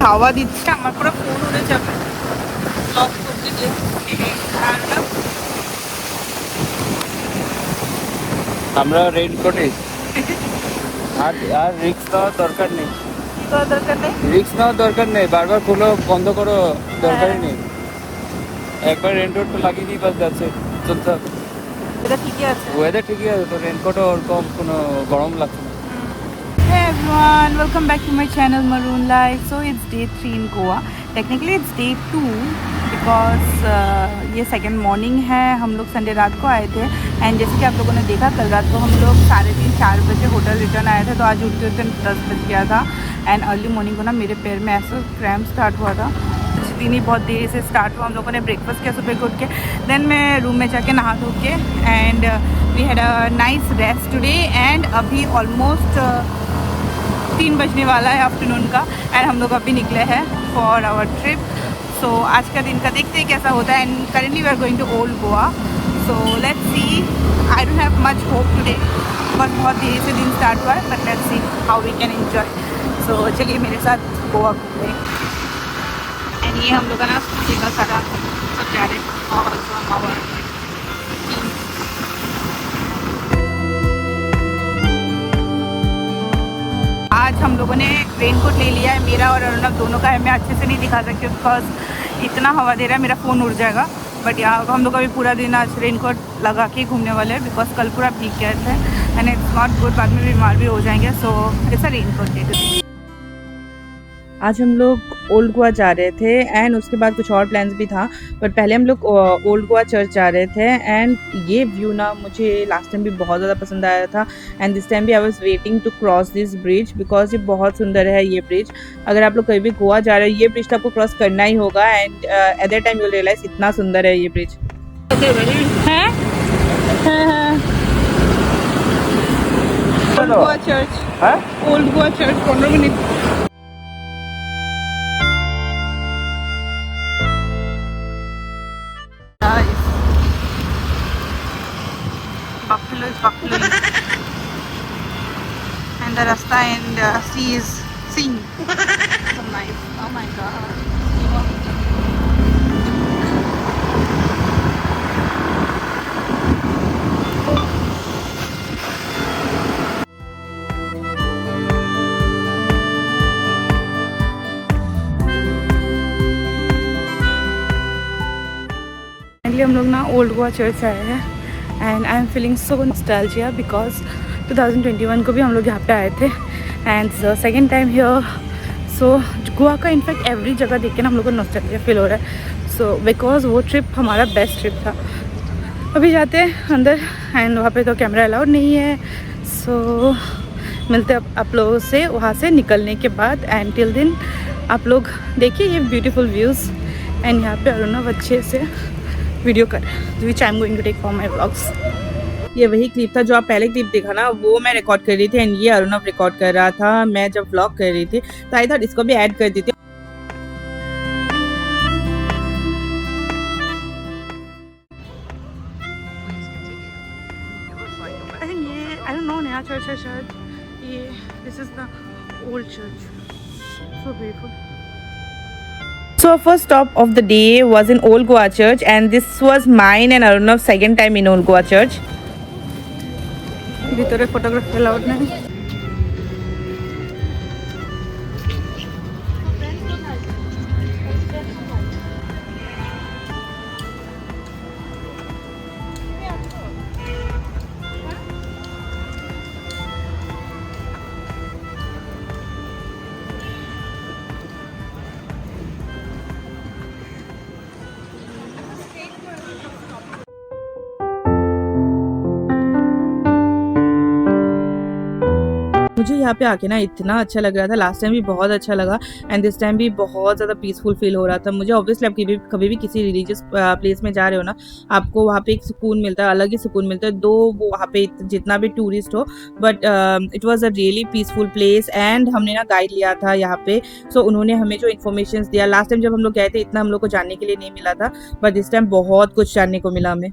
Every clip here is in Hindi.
হাওয়া দিচ্ছে, আমার পুরো ফোন উড়ে যাবে ব্লগ করতে গিয়ে। আর আমরা রেইনকোটে আর আর রিক্স নেওয়ার দরকার নেই, দরকার নেই। রিক্স নেওয়ার দরকার নেই, বারবার খুলো বন্ধ করো দরকারই নেই। একবার রেইনকোট তো লাগিয়ে দিই, বাস যাচ্ছে চলতে হবে। এটা ঠিকই আছে। ওয়েদার ঠিকই আছে তো, রেইনকোটও ওরকম কোনো গরম লাগছে না। Hey everyone, welcome back to my channel Maroon Life. So it's day 3 in Goa. Technically it's day 2 because ये सेकंड मॉर्निंग है। हम लोग संडे रात को आए थे एंड जैसे कि आप लोगों ने देखा कल रात को हम लोग 3:30-4 बजे होटल रिटर्न आए थे, तो आज उठते उठते 10 बज गया था। एंड अर्ली मॉर्निंग को ना मेरे पैर में ऐसा क्रैम्प स्टार्ट हुआ था, दिन ही बहुत देर से स्टार्ट हुआ। हम लोगों ने ब्रेकफास्ट किया सुबह को उठ के, देन मैं रूम में जाके नहा धो के and we had a nice rest today. And अभी ऑलमोस्ट 3 बजने वाला है आफ्टरनून का एंड हम लोग अभी निकले हैं फॉर आवर ट्रिप। सो आज का दिन का देखते हैं कैसा होता है। And currently we are going to old Goa, so let's see. I don't have much hope today, बस बहुत देर से दिन स्टार्ट हुआ है, but let's see how we can enjoy. So चलिए मेरे साथ गोवा घूमते हैं। एंड ये हम लोग का ना स्कूटी का सारा सब जा रहे हैं और आज हम लोगों ने रेनकोट ले लिया है, मेरा और अरुणव दोनों का है। मैं अच्छे से नहीं दिखा सकती बिकॉज इतना हवा दे रहा है, मेरा फ़ोन उड़ जाएगा। बट यहाँ हम लोग अभी पूरा दिन आज रेनकोट लगा के घूमने वाले हैं बिकॉज कल पूरा भीग गए थे एंड इट्स नॉट गुड, बाद में बीमार भी हो जाएंगे। So it's a raincoat day. आज हम लोग ओल्ड गोवा जा रहे थे एंड उसके बाद कुछ और प्लान्स भी था, बट पहले हम लोग ओल्ड गोवा चर्च जा रहे थे। एंड ये व्यू ना मुझे लास्ट टाइम भी बहुत ज़्यादा पसंद आया था एंड दिस टाइम भी I was waiting to cross this bridge because ये बहुत सुंदर है ये ब्रिज। अगर आप लोग कहीं भी गोवा जा रहे हो ये ब्रिज तो आपको क्रॉस करना ही होगा and at that time you realize इतना सुंदर है ये bridge. Old Goa church, old Goa church 15 minute. Buffalo and the rasta and sea is seeing so nice. Oh my god. हम लोग ना ओल्ड गोवा चर्च आए हैं and I am feeling so nostalgia because 2021 को भी हम लोग यहाँ पे आए थे एंड सेकेंड टाइम हियर। सो गोवा का इनफैक्ट एवरी जगह देख के ना हम लोग को नॉस्टैल्जिया फील हो रहा है। सो बिकॉज वो ट्रिप हमारा बेस्ट ट्रिप था। अभी जाते हैं अंदर एंड वहाँ पे तो कैमरा अलाउड नहीं है। सो मिलते हैं आप लोगों से वहाँ से निकलने के बाद एंड टिल दिन आप लोग देखिए ये ब्यूटीफुल व्यूज़ एंड यहाँ पे अरुणव अच्छे से वीडियो कर which I am going to take for my vlogs. ये वही क्लिप था जो आप पहले क्लिप देखा ना, वो मैं रिकॉर्ड कर रही थी एंड ये अरुणव रिकॉर्ड कर रहा था मैं जब व्लॉग कर रही थी, तो आई थॉट इसको भी ऐड कर देती हूँ। ये आई डोंट नो नया चर्च है शायद ये, this is the old church, so beautiful. So our first stop of the day was in Old Goa Church and this was mine and Arunav's second time in Old Goa Church. ভিতরে ফটোগ্রাফি অ্যালাউড নাই। मुझे यहाँ पे आके ना इतना अच्छा लग रहा था, लास्ट टाइम भी बहुत अच्छा लगा एंड दिस टाइम भी बहुत ज़्यादा पीसफुल फील हो रहा था मुझे। ऑब्वियसली आप कभी भी किसी रिलीजियस प्लेस में जा रहे हो ना, आपको वहाँ पे एक सुकून मिलता है, अलग ही सुकून मिलता है। दो वो वहाँ पे जितना भी टूरिस्ट हो, but it was a really peaceful place and हमने ना गाइड लिया था यहाँ पे। सो उन्होंने हमें जो इन्फॉर्मेशन दिया, लास्ट टाइम जब हम लोग गए थे इतना हम लोग को जानने के लिए नहीं मिला था, बट दिस टाइम बहुत कुछ जानने को मिला हमें।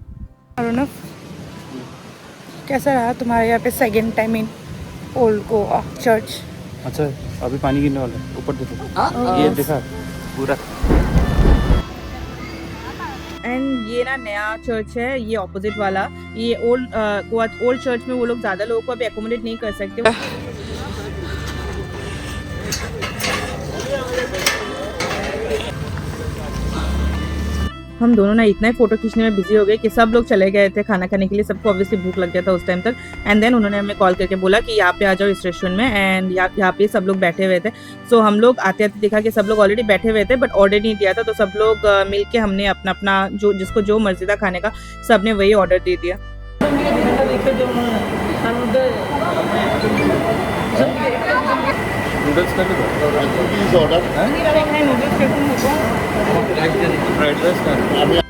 अरुणव, कैसा रहा तुम्हारे यहाँ पे second time in old Goa church? अच्छा अभी पानी गिरने वाला है ऊपर देखो ये देखा पूरा एंड ये ना नया चर्च है ये ऑपोजिट वाला ये ओल्ड चर्च में वो लोग ज़्यादा लोगों को अभी एकोमोडेट नहीं कर सकते हम दोनों ना इतना ही फोटो खींचने में बिजी हो गए कि सब लोग चले गए थे खाना खाने के लिए सबको ऑब्वियसली भूख लग गया था उस टाइम तक एंड देन उन्होंने हमें कॉल करके बोला कि यहाँ पे आ जाओ इस रेस्टोरेंट में एंड यहाँ पे सब लोग बैठे हुए थे सो हम लोग आते आते देखा कि सब लोग ऑलरेडी बैठे हुए थे बट ऑर्डर नहीं दिया था तो सब लोग मिल के हमने अपना अपना जो जिसको जो मर्जी था खाने का सब ने वही ऑर्डर दे दिया नूडल्स कर लो ऑर्डर फ्राइड राइस कर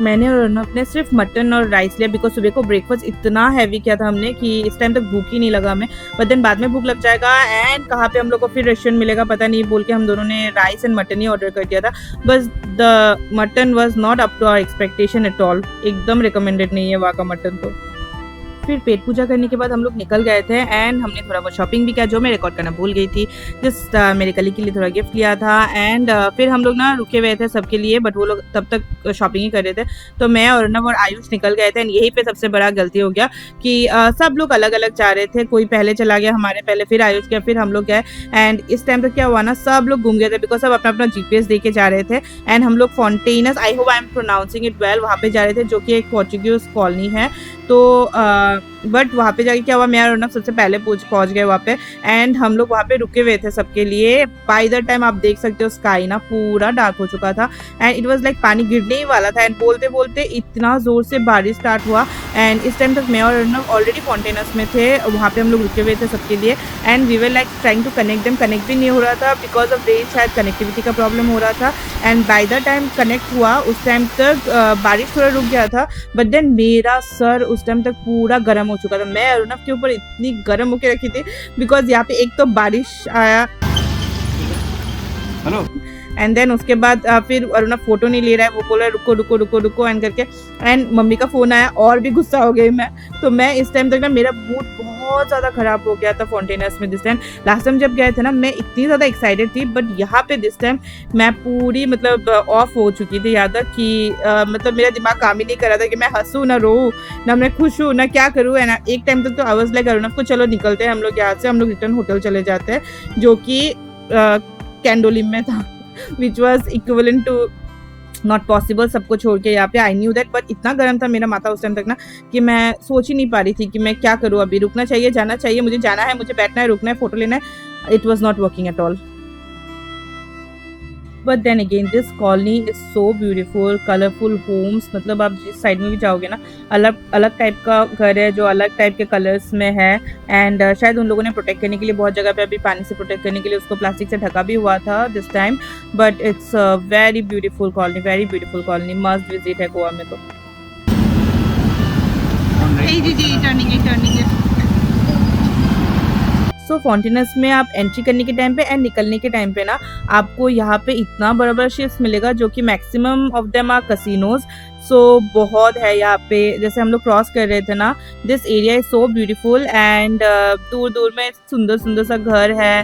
मैंने और अर्नब ने सिर्फ मटन और राइस लिया बिकॉज सुबह को ब्रेकफास्ट इतना हैवी किया था हमने कि इस टाइम तक भूख ही नहीं लगा हमें बट देन बाद में भूख लग जाएगा एंड कहाँ पे हम लोग को फिर रेस्टोरेंट मिलेगा पता नहीं बोल के हम दोनों ने राइस एंड मटन ही ऑर्डर कर दिया था बस the mutton was not up to our expectation at all एकदम रिकमेंडेड नहीं है वहाँ का मटन तो फिर पेट पूजा करने के बाद हम लोग निकल गए थे एंड हमने थोड़ा बहुत शॉपिंग भी किया जो मैं रिकॉर्ड करना भूल गई थी जस्ट मेरे कली के लिए थोड़ा गिफ्ट लिया था एंड फिर हम लोग ना रुके हुए थे सबके लिए बट वो लोग तब तक शॉपिंग ही कर रहे थे तो मैं और अर्नब और आयुष निकल गए थे एंड यही पे सबसे बड़ा गलती हो गया कि सब लोग अलग अलग जा रहे थे कोई पहले चला गया हमारे पहले फिर आयुष गया फिर हम लोग गए एंड इस टाइम तक क्या हुआ ना सब लोग घूम गए थे बिकॉज सब अपना अपना GPS दे के जा रहे थे एंड हम लोग Fontainhas I hope I am pronouncing it well वहाँ पे जा रहे थे जो कि एक पोर्चुगीज कॉलोनी है तो बट वहाँ पे जाके क्या हुआ मैं और अर्नब सबसे पहले पहुँच गए वहाँ पे एंड हम लोग वहाँ पे रुके हुए थे सबके लिए बाय द टाइम आप देख सकते हो स्काई ना पूरा डार्क हो चुका था एंड इट वाज लाइक पानी गिरने ही वाला था एंड बोलते बोलते इतना जोर से बारिश स्टार्ट हुआ एंड इस टाइम तक मैं और अर्नब ऑलरेडी फॉन्टेनस में थे वहाँ पे हम लोग रुके हुए थे सबके लिए and we were like trying to connect them connect भी नहीं हो रहा था बिकॉज ऑफ रेन शायद कनेक्टिविटी का प्रॉब्लम हो रहा था and by the time connect हुआ उस टाइम तक बारिश थोड़ा रुक गया था बट देन मेरा सर उस टाइम तक पूरा गर्म हो चुका था मैं अर्नब के ऊपर इतनी गर्म होके रखी थी बिकॉज यहाँ पे एक तो बारिश आया हेलो एंड देन उसके बाद फिर अरुणा फोटो नहीं ले रहा है वो बोल रहा है रुको रुको रुको रुको एंड करके एंड मम्मी का फोन आया और भी गुस्सा हो गई मैं तो मैं इस टाइम तक ना मेरा मूड बहुत ज़्यादा खराब हो गया था फॉन्टेनस में दिस टाइम लास्ट टाइम जब गए थे ना मैं इतनी ज़्यादा एक्साइटेड थी बट यहाँ पे दिस टाइम मैं पूरी मतलब ऑफ हो चुकी थी यहाँ तक कि मतलब मेरा दिमाग काम ही नहीं कर रहा था कि मैं हंसूँ ना रो ना मैं खुश हूँ ना क्या करूँ एंड एक टाइम तक तो आई वाज लाइक अरुणव को चलो निकलते हैं हम लोग यहाँ से हम लोग रिटर्न होटल चले जाते हैं जो कि कैंडोलिम में था which was equivalent to not possible सबको छोड़ के यहाँ पे आई न्यू दैट बट इतना गर्म था मेरा माथा उस टाइम तक ना कि मैं सोच ही नहीं पा रही थी कि मैं क्या करूँ अभी रुकना चाहिए जाना चाहिए मुझे जाना है मुझे बैठना है रुकना है फोटो लेना है it was not working at all but then again this colony is so beautiful colourful homes मतलब आप जिस साइड में भी जाओगे ना अलग अलग टाइप का घर है जो अलग टाइप के कलर्स में है एंड शायद उन लोगों ने प्रोटेक्ट करने के लिए बहुत जगह पे अभी पानी से प्रोटेक्ट करने के लिए उसको प्लास्टिक से ढका भी हुआ था this time but it's very beautiful colony must visit है गोवा में तो सो फॉन्टेनस में आप एंट्री करने के टाइम पे एंड निकलने के टाइम पे ना आपको यहाँ पे इतना बड़ा बड़ा शिप्स मिलेगा जो कि maximum of them are casinos so बहुत है यहाँ पे जैसे हम लोग क्रॉस कर रहे थे ना this area is so beautiful and दूर दूर में सुंदर सुंदर सा घर है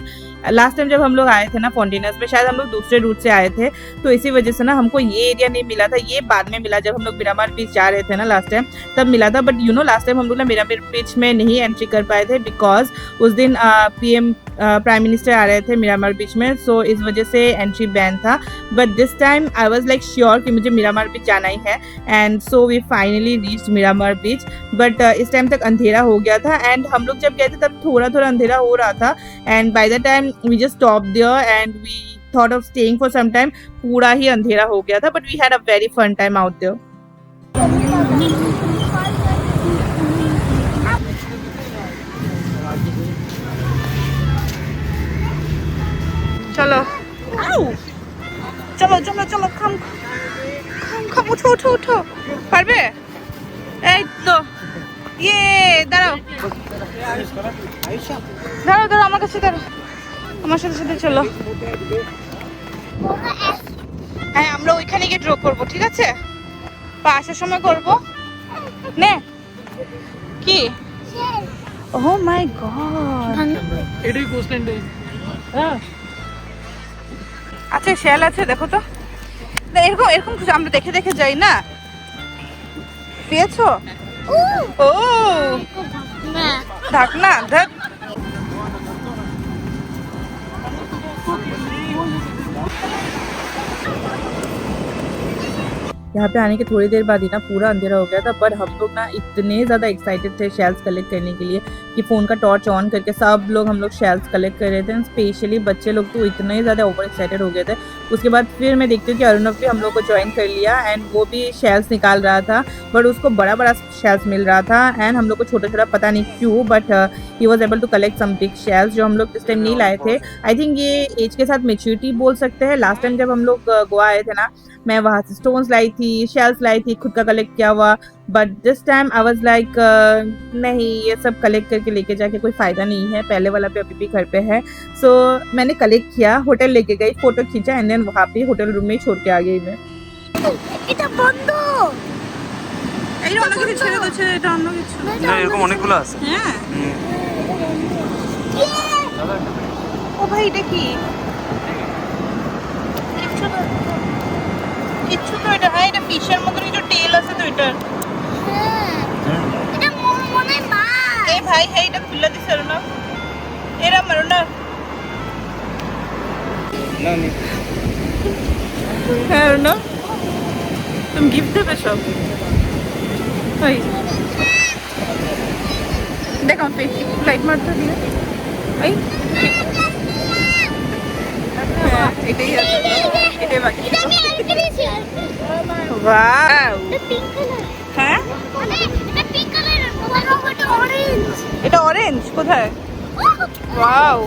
लास्ट टाइम जब हम लोग आए थे ना फॉन्टेनस में शायद हम लोग दूसरे रूट से आए थे तो इसी वजह से ना हमको ये एरिया नहीं मिला था ये बाद में मिला जब हम लोग मिरामार बीच जा रहे थे ना लास्ट टाइम तब मिला था but you know last time हम लोग ना मिरामार बीच में नहीं एंट्री कर पाए थे बिकॉज उस दिन PM प्राइम मिनिस्टर आ रहे थे मिरामार बीच में सो इस वजह से एंट्री बैन था but this time I was like sure कि मुझे मिरामार बीच जाना ही है and so we finally reached Miramar beach but इस टाइम तक अंधेरा हो गया था एंड हम लोग जब गए थे तब थोड़ा थोड़ा अंधेरा हो रहा था and by the time we just stop there and we thought of staying for some time पूरा ही अंधेरा हो गया था but we had a very fun time out there चलो चलो चलो चलो खाम খাম খাম উঠো উঠো উঠো পারবে এই তো ইয়ে দাঁড়াও দাঁড়াও দাঁড়াও আমার কাছে দাঁড়াও আমার সাথে সাথে চলো হ্যাঁ আমরা ওইখানে গিয়ে ড্রপ করবো ঠিক আছে বা আসার সময় করবো নে কি ওহ মাই গড, এটাই কোস্টল্যান্ড। আচ্ছা শ্যাল আছে দেখো তো, এরকম এরকম কিছু আমরা দেখে দেখে যাই না, পেয়েছো? ও ঢাকনা দেখ। यहाँ पे आने के थोड़ी देर बाद ही ना पूरा अंधेरा हो गया था, पर हम लोग ना इतने ज़्यादा एक्साइटेड थे शेल्स कलेक्ट करने के लिए कि फ़ोन का टॉर्च ऑन करके सब लोग हम लोग शेल्स कलेक्ट कर रहे थे। स्पेशली बच्चे लोग तो इतने ज़्यादा ओवर एक्साइटेड हो गए थे। उसके बाद फिर मैं देखती हूँ कि अरुणव भी हम लोग को ज्वाइन कर लिया एंड वो भी शेल्स निकाल रहा था, बट उसको बड़ा बड़ा शेल्स मिल रहा था एंड हम लोग को छोटा छोटा पता नहीं क्यों, but he was able to collect some big shells जो हम लोग इस टाइम नहीं लाए थे। आई थिंक ये एज के साथ मेच्योरिटी बोल सकते हैं। लास्ट टाइम जब हम लोग गोवा आए थे ना, मैं वहाँ से स्टोन्स लाई थी, शेल्स लाई थी, खुद का कलेक्ट किया हुआ, but this time I was like नहीं, ये सब कलेक्ट करके लेके जाके कोई फ़ायदा नहीं है, पहले वाला पे अभी भी घर पे है। सो मैंने कलेक्ट किया, होटल लेके गई, फोटो खींचा एंड देन वहाँ पे होटल रूम में ही छोड़ के आ गई मैं। এটা বন্ধ, এই অন্য কিছু ছেড়ে দিচ্ছে, এটা অন্য কিছু না, এরকম অনেকগুলো আছে। হ্যাঁ। ও ভাই এটা কি? কিচ্ছু তো এটা, হ্যাঁ এটা ফিশের মতন কিছু টেল আছে তো এটার। হ্যাঁ এটা মনে মাছ। এই ভাই হ্যাঁ এটা খুলে দিছে না, এরা মারো না। না না, হ্যাঁ না, তুমি গিফট দেবে সব। ভাই দেখো লাইট মারতে দিয়ে এই হ্যাঁ এটাই আছে, এটাই বাকি। এটা আমি আরেকটা দিয়েছি। ওয়াও, এটা পিঙ্ক কালার। হ্যাঁ মানে এটা পিঙ্ক কালার, এটা অরেঞ্জ। এটা অরেঞ্জ কোথায়? ওয়াও,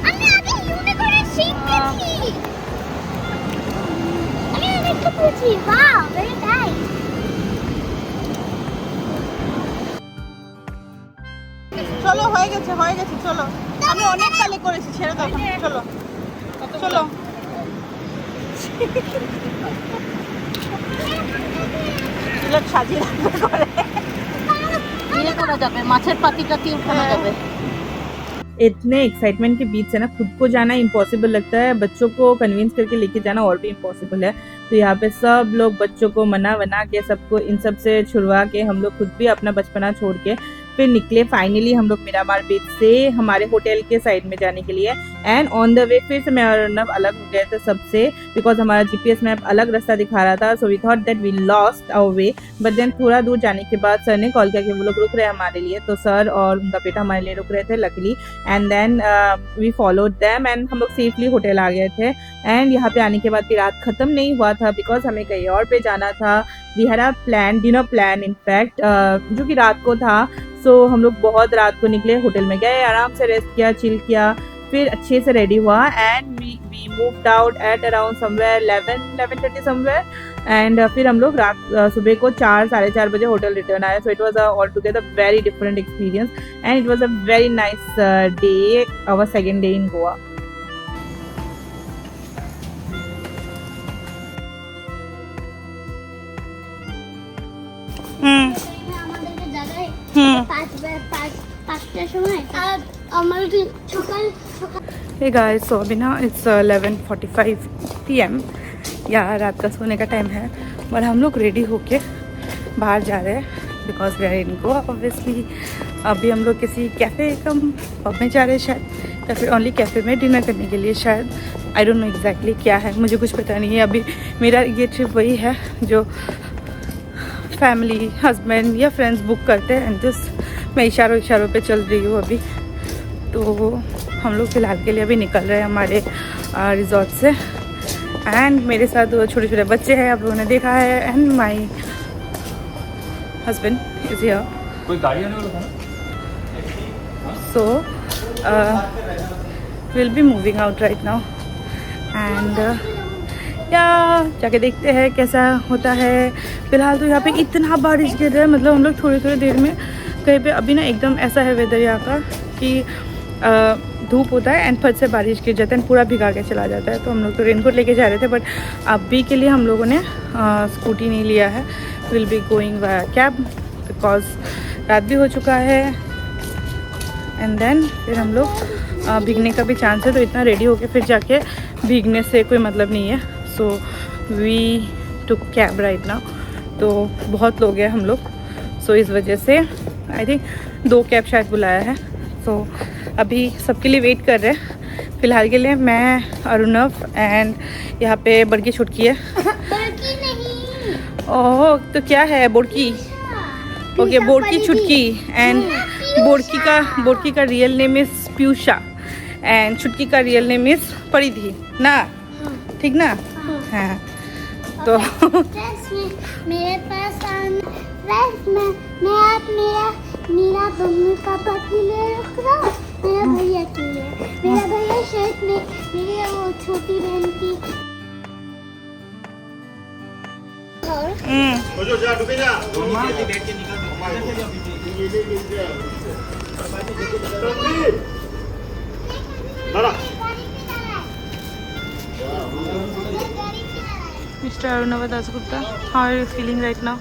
আমি আগে ইউনিকর্নের শেপ দেখি। আমি আরেকটা পেয়েছি। Wow, very nice. চলো হয়ে গেছে হয়ে গেছে, চলো আমি অনেক কালে করেছি, ছেড়ে দাও এখন, চলো চলো। লোক সাজিয়ে রাখবে করে ইয়ে করা যাবে, মাছের পাতি টাতি উঠানো যাবে। इतने एक्साइटमेंट के बीच से ना खुद को जाना इम्पॉसिबल लगता है, बच्चों को कन्विंस करके लेके जाना और भी इम्पॉसिबल है। तो यहाँ पे सब लोग बच्चों को मना वना के सबको इन सब से छुड़वा के हम लोग खुद भी अपना बचपना छोड़ के फिर निकले फाइनली हम लोग मिरामार बीच से हमारे होटल के साइड में जाने के लिए। एंड ऑन द वे फिर से मैं और अर्नव अलग हो गए थे सबसे, बिकॉज हमारा जीपीएस मैप अलग रास्ता दिखा रहा था। So we thought that we lost our way, but then थोड़ा दूर जाने के बाद सर ने कॉल किया कि वो लोग रुक रहे हैं हमारे लिए। तो सर और उनका बेटा हमारे लिए रुक रहे थे luckily, and then we followed them and हम लोग सेफली होटल आ गए थे। एंड यहाँ पे आने के बाद भी रात ख़त्म नहीं हुआ था, बिकॉज हमें कहीं और पे जाना था। We had a plan, dinner plan in fact, जो कि रात को था। सो हम लोग बहुत रात को निकले, होटल में गए, आराम से रेस्ट किया, चिल किया, फिर अच्छे से रेडी हुआ and we moved out at around somewhere 11:30 somewhere. And फिर हम लोग रात सुबह को 4 साढ़े 4 बजे होटल रिटर्न आए। So it was all together very different experience and it was a very nice day, our second day in Goa. আমাদেরকে জায়গায় হুম 5টার সময় আর আমাদের সকাল সকাল। हे गाइस, सो अभी ना इट्स 11:45 PM, या रात का सोने का टाइम है, और हम लोग रेडी होके बाहर जा रहे हैं because we are in Goa obviously. अभी हम लोग किसी कैफ़े कम पब में जा रहे हैं शायद, या फिर ओनली कैफ़े में डिनर करने के लिए शायद, आई डोंट नो एग्जैक्टली क्या है, मुझे कुछ पता नहीं है। अभी मेरा ये ट्रिप वही है जो फैमिली, हस्बैंड या फ्रेंड्स बुक करते हैं, एंड जस्ट मैं इशारों पे चल रही हूँ अभी। तो हम लोग फ़िलहाल के लिए अभी निकल रहे हैं हमारे रिजॉर्ट से, एंड मेरे साथ छोटे छोटे बच्चे हैं, आप लोगों ने देखा है, and my husband is here. कोई गाड़ी आने वाला था ना? So will be moving out right now, and या जाके देखते हैं कैसा होता है। फ़िलहाल तो यहाँ पे इतना बारिश गिर रहा है, मतलब हम लोग थोड़ी थोड़ी देर में कहीं पे अभी ना एकदम ऐसा है वेदर यहाँ का कि धूप होता है एंड फट से बारिश गिर जाता है, पूरा भिगा के चला जाता है। तो हम लोग तो रेनकोट लेके जा रहे थे, बट अभी के लिए हम लोगों ने स्कूटी नहीं लिया है, will be going by cab. तो बिकॉज रात भी हो चुका है। एंड देन फिर हम लोग भीगने का भी चांस है, तो इतना रेडी होके फिर जाके भीगने से कोई मतलब नहीं है। So we took cab right now. तो बहुत लोग हैं हम लोग, सो इस वजह से आई थिंक 2 कैब शायद बुलाया है। सो अभी सबके लिए वेट कर रहे हैं। फ़िलहाल के लिए मैं, अरुणव एंड यहाँ पे बड़की छुटकी है। बड़की नहीं, ओह तो क्या है बोड़की? ओके बोड़की छुटकी एंड बोड़की का real name is Piyusha and छुटकी का रियल नेम इज़ परिधि ना, ठीक ना? हाँ तो फ्रेंड्स मेरे पास फ्रेंड्स मैं आप मेरा मम्मी पापा के लिए रख रहा हूँ, मेरा भैया के लिए। मेरा भैया शर्ट में मेरी वो छोटी बहन की Mr. Arunava Dasgupta, how are you feeling right now?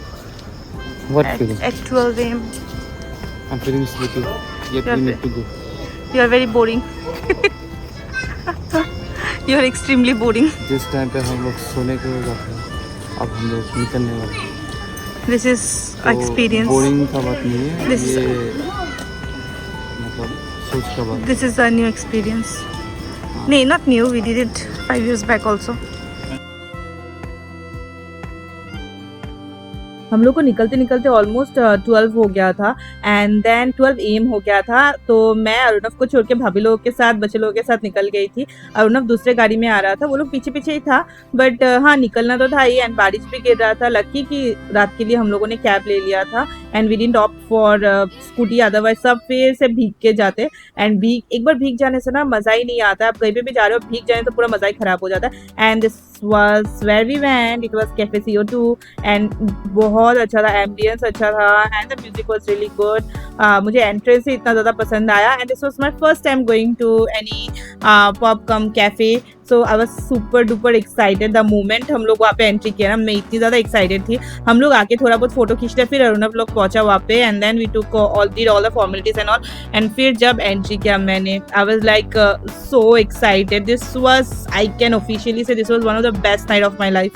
What feeling? At 12 a.m. I'm feeling sleepy. Yet we need to go. You are very boring. You are extremely boring. जिस टाइम पे हम लोग सोने के वक्त हैं, अब हम लोग निकलने वाले हैं। This is experience. बोरिंग का बात नहीं है, This is- ये मतलब सोच का बात। This is a new experience. No, not new. We did it 5 years back also. हम लोग को निकलते निकलते ऑलमोस्ट 12 हो गया था एंड देन 12 AM हो गया था। तो मैं अरुणव को छोड़ के भाभी लोगों के साथ, बच्चे लोगों के साथ निकल गई थी। अरुणव दूसरे गाड़ी में आ रहा था, वो लोग पीछे पीछे ही था, बट हाँ निकलना तो था ही। एंड बारिश भी गिर रहा था। लकी कि रात के लिए हम लोगों ने कैब ले लिया था and we didn't opt for scooty, otherwise सब फिर से भीग के जाते। एंड एक बार भीग जाने से ना मज़ा ही नहीं आता। आप कहीं पे भी जा रहे हो, भीग जाए तो पूरा मज़ा ही खराब हो जाता है। And this was where we went. It was Cafe CO2 and बहुत अच्छा था, एम्बियंस अच्छा था and the music was really good. मुझे एंट्रेंस ही इतना ज़्यादा पसंद आया and this was my first time going to any pub cum cafe. So I was super duper excited the moment हम लोग वहाँ पे एंट्री किया ना, मैं इतनी ज़्यादा एक्साइटेड थी। हम लोग आके थोड़ा बहुत फोटो खींचते, फिर अरुणव लोग पहुँचा वहाँ पे and then we took all the formalities and all. And फिर जब एंट्री किया मैंने, I was like so excited. This was, I can officially say, this was one of the best night of my life.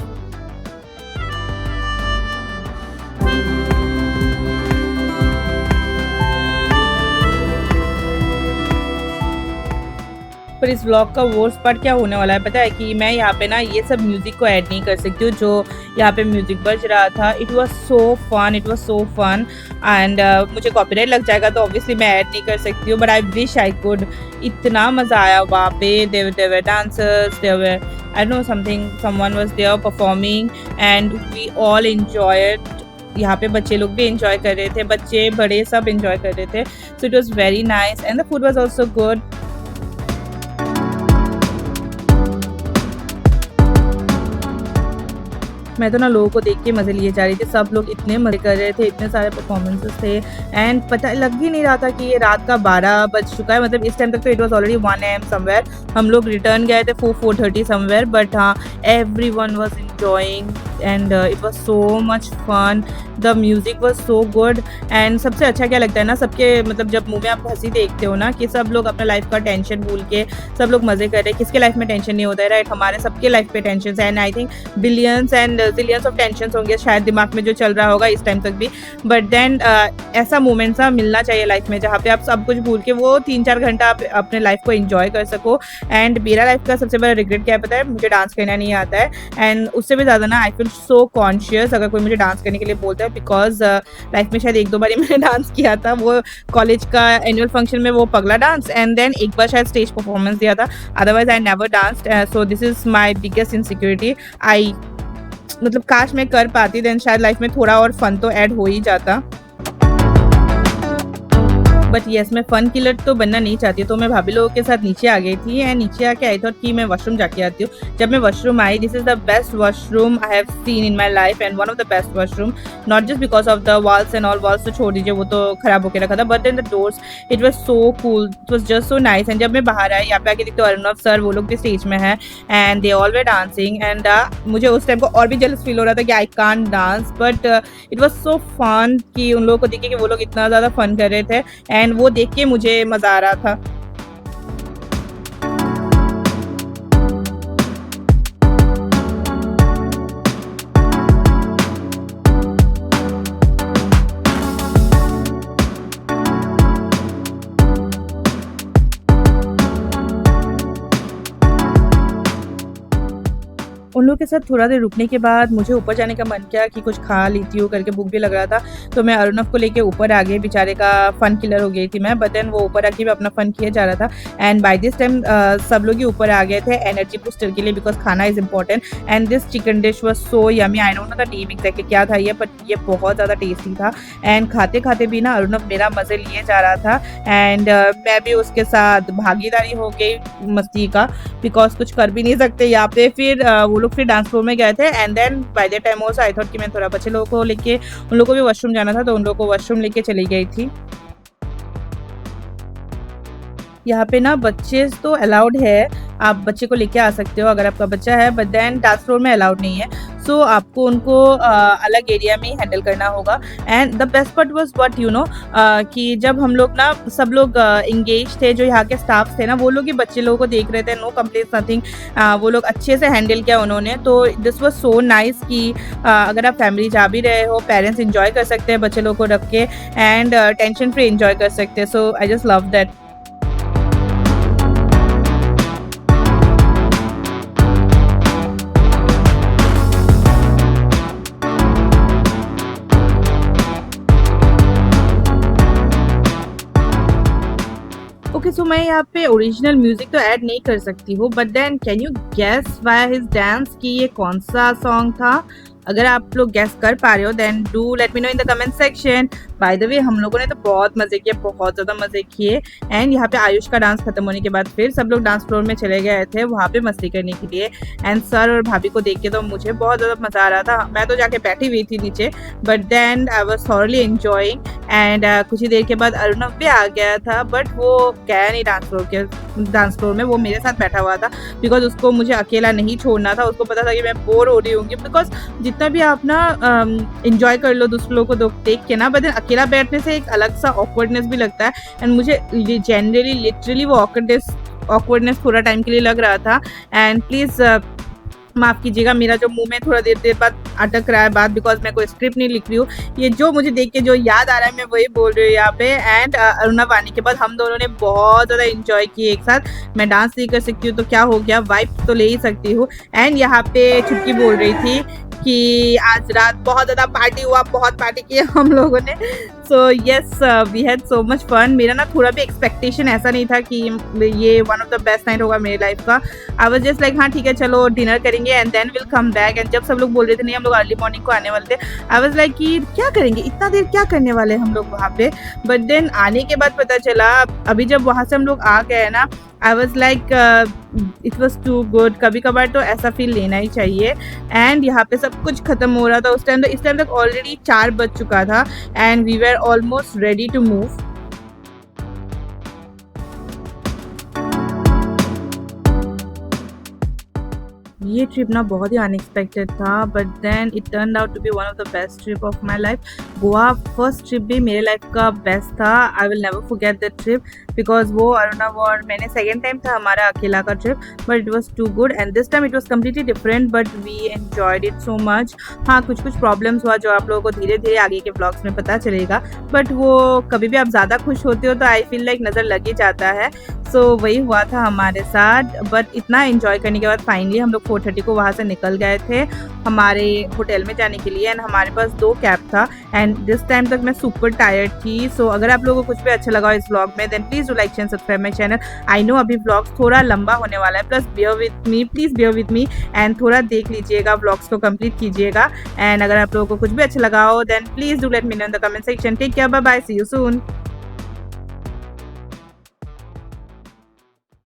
पर इस व्लॉग का वर्स्ट पार्ट क्या होने वाला है पता है, कि मैं यहाँ पे ना ये सब म्यूज़िक को ऐड नहीं कर सकती हूँ जो यहाँ पे म्यूज़िक बज रहा था। It was so fun and मुझे कॉपीराइट लग जाएगा तो ऑब्वियसली मैं ऐड नहीं कर सकती हूँ, but I wish I could. इतना मज़ा आया वहाँ पे। There were dancers, there were I know someone was there performing and we all enjoyed. यहाँ पे बच्चे लोग भी एंजॉय कर रहे थे, बच्चे बड़े सब एंजॉय कर रहे थे। So it was very nice and the food was also good. मैं तो ना लोगों को देख के मज़े लिए जा रही थी। सब लोग इतने मज़े कर रहे थे, इतने सारे परफॉर्मेंसेस थे एंड पता लग भी नहीं रहा था कि ये रात का 12 बज चुका है। मतलब इस टाइम तक तो it was already 1 AM somewhere. हम लोग रिटर्न गए थे 4:30 समवेयर, बट हाँ everyone was enjoying and it was so much fun. The music was so good and सबसे अच्छा क्या लगता है ना, सबके मतलब जब मुँह में आप हंसी देखते हो ना, कि सब लोग अपना लाइफ का टेंशन भूल के सब लोग मज़े कर रहे हैं। किसके लाइफ में टेंशन नहीं होता है, राइट? हमारे सबके लाइफ पे टेंशन है and I think billions and zillions of tension होंगे शायद दिमाग में जो चल रहा होगा इस टाइम तक भी। बट देन ऐसा मोमेंट सा मिलना चाहिए लाइफ में जहाँ पे आप सब कुछ भूल के वो 3-4 घंटा आप अपने लाइफ को एंजॉय कर सको। एंड मेरा लाइफ का सबसे बड़ा रिग्रेट क्या है पता है, मुझे डांस करना नहीं आता है एंड उससे भी ज़्यादा ना आई फील सो कॉन्शियस अगर कोई मुझे डांस करने के लिए बोलता है, बिकॉज लाइफ में शायद 1-2 बार मैंने डांस किया था, वो कॉलेज का एनुअल फंक्शन में वो पगला डांस एंड देन एक बार शायद स्टेज परफॉर्मेंस दिया था। Otherwise I never danced. So this is my biggest insecurity. I मतलब काश मैं कर पाती, देन शायद लाइफ में थोड़ा और फन तो ऐड हो ही जाता। बट येस मैं फन किलर तो बनना नहीं चाहती, तो मैं भाभी लोगों के साथ नीचे आ गई थी एंड नीचे आके आई थॉट कि मैं वॉशरूम जाके आती हूँ। जब मैं washroom I, this is the best washroom I have seen in my life and one of the best washroom, not just because of the walls and all, walls तो छोड़ दीजिए वो तो खराब होकर रखा था, but in the doors it was so cool, it was just so nice. And जब मैं बाहर आई, यहाँ पे आके देखते हो अरुणव सर वो लोग भी स्टेज में है and they all way dancing and मुझे उस टाइम को और भी जेलस फील हो रहा था कि I can't dance, but it was so fun कि उन लोगों को देख के कि वो लोग इतना ज़्यादा फन कर रहे थे एंड वो देख के मुझे मज़ा आ रहा था। उन लोगों के साथ थोड़ा देर रुकने के बाद मुझे ऊपर जाने का मन किया कि कुछ खा लेती हूँ करके, भूख भी लग रहा था, तो मैं अरुणव को लेके ऊपर आ गई। बेचारे का फन किलर हो गई थी मैं, बट देन वो ऊपर आके भी अपना फन किया जा रहा था एंड बाय दिस टाइम सब लोग ही ऊपर आ गए थे एनर्जी बूस्टर के लिए, बिकॉज खाना is important and this chicken dish was so yummy. I don't know the name exactly क्या था ये, बट ये बहुत ज़्यादा टेस्टी था एंड खाते खाते भी ना अरुणव मेरा मज़े लिए जा रहा था एंड मैं भी उसके साथ भागीदारी हो गई मस्ती का, बिकॉज कुछ कर भी नहीं सकते यहाँ पे। फिर वो लोग फिर डांस फ्लोर में गए थे and then by the time also I thought कि मैं थोड़ा बच्चे लोगों को लेके, उन लोगों को भी वॉशरूम जाना था तो उन लोगों को वॉशरूम लेके चली गई थी। यहाँ पे ना बच्चे तो अलाउड है, आप बच्चे को लेके आ सकते हो अगर आपका बच्चा है, बट देन डांस फ्लोर में अलाउड नहीं है, सो आपको उनको अलग एरिया में ही हैंडल करना होगा। And the best part was what you know कि जब हम लोग ना सब लोग इंगेज थे, जो यहाँ के स्टाफ थे ना वो लोग ही बच्चे लोगों को देख रहे थे, नो कंप्लेंट्स नथिंग, वो लोग अच्छे से हैंडल किया उन्होंने। तो दिस वाज सो नाइस कि अगर आप फैमिली जा भी रहे हो, पेरेंट्स इंजॉय कर सकते हैं बच्चे लोगों को रख के एंड टेंशन फ्री इंजॉय कर सकते हैं, so I just love that. Okay so मैं यहाँ पे ओरिजिनल म्यूजिक तो ऐड नहीं कर सकती हूँ, but then can you guess why his dance कि ये कौन सा सॉन्ग था? अगर आप लोग गेस कर पा रहे हो then do let me know in the comment section. By the way हम लोगों ने तो बहुत मज़े किए, बहुत ज़्यादा मज़े किए एंड यहाँ पे आयुष का डांस खत्म होने के बाद फिर सब लोग डांस फ्लोर में चले गए थे वहाँ पे मस्ती करने के लिए एंड सर और भाभी को देख के तो मुझे बहुत ज़्यादा मज़ा आ रहा था। मैं तो जाके बैठी हुई थी नीचे, but then I was thoroughly enjoying and कुछ ही देर के बाद अरुणव भी आ गया था, बट वो गया नहीं डांस फ्लोर में, वो मेरे साथ बैठा हुआ था बिकॉज उसको मुझे अकेला नहीं छोड़ना था। उसको पता था कि मैं बोर हो रही होंगी, बिकॉज जितना भी आप ना इंजॉय कर लो दूसरे लोगों को देख के ना, बट देन अकेला बैठने से एक अलग सा ऑकवर्डनेस भी लगता है एंड मुझे जनरली लिटरली वो ऑकवर्डनेस थोड़ा टाइम के लिए लग रहा था। एंड प्लीज़ माफ़ कीजिएगा मेरा जो मुंह में थोड़ा देर बाद अटक रहा है बात, बिकॉज मैं कोई स्क्रिप्ट नहीं लिख रही हूँ, ये जो मुझे देख के जो याद आ रहा है मैं वही बोल रही हूँ यहाँ पे। एंड अरुणव आने के बाद हम दोनों ने बहुत ज़्यादा इंजॉय किए एक साथ। मैं डांस नहीं कर सकती हूँ तो क्या हो गया, वाइब तो ले ही सकती हूँ। एंड यहाँ पे छुटकी बोल रही थी कि आज रात बहुत ज़्यादा पार्टी हुआ, बहुत पार्टी किया हम लोगों ने। So yes we had so much fun. मेरा ना थोड़ा भी एक्सपेक्टेशन ऐसा नहीं था कि ये one of the best night होगा मेरी लाइफ का। आई वाज जस्ट लाइक हाँ ठीक है चलो डिनर करेंगे and then will come back. And जब सब लोग बोल रहे थे नहीं हम लोग अर्ली मॉर्निंग को आने वाले थे, आई वाज लाइक कि क्या करेंगे इतना देर, क्या करने वाले हम लोग वहाँ पे। बट देन आने के बाद पता चला, अभी जब वहाँ से हम लोग आ गए ना, I was like it was too good. कभी कभार तो ऐसा फील लेना ही चाहिए। एंड यहाँ पे सब कुछ खत्म हो रहा था उस टाइम, तो इस टाइम तक ऑलरेडी 4 बज चुका था and we were almost ready to move. ये ट्रिप ना बहुत ही अनएक्सपेक्टेड था, but then it turn out to be one of the best trip of my life. Goa first trip भी मेरे लाइफ का बेस्ट था। I will never forget that trip because वो अरुणव और मैंने सेकेंड टाइम था हमारा अकेला का trip, but it was too good and this time it was completely different, but we enjoyed it so much. हाँ कुछ प्रॉब्लम्स हुआ जो आप लोगों को धीरे धीरे आगे के ब्लॉग्स में पता चलेगा, बट वो कभी भी आप ज़्यादा खुश होते हो तो आई फील लाइक नज़र लग ही जाता है। सो वही हुआ था हमारे साथ। बट इतना एंजॉय करने के बाद फाइनली हम लोग 4:30 को वहाँ से निकल गए थे हमारे होटल में जाने के लिए एंड हमारे पास 2 कैब था एंड दिस टाइम तक मैं सुपर टायर्ड थी। सो अगर आप लोगों को कुछ भी अच्छा लगा इस व्लॉग में then please do like share subscribe my channel. I know अभी व्लॉग्स थोड़ा लंबा होने वाला है, plus bear with me, please bear with me and थोड़ा देख लीजिएगा, व्लॉग्स को कंप्लीट कीजिएगा। एंड अगर आप लोगों को कुछ भी अच्छा लगा हो then please do let me know in the comment section. Take care, bye bye, see you soon.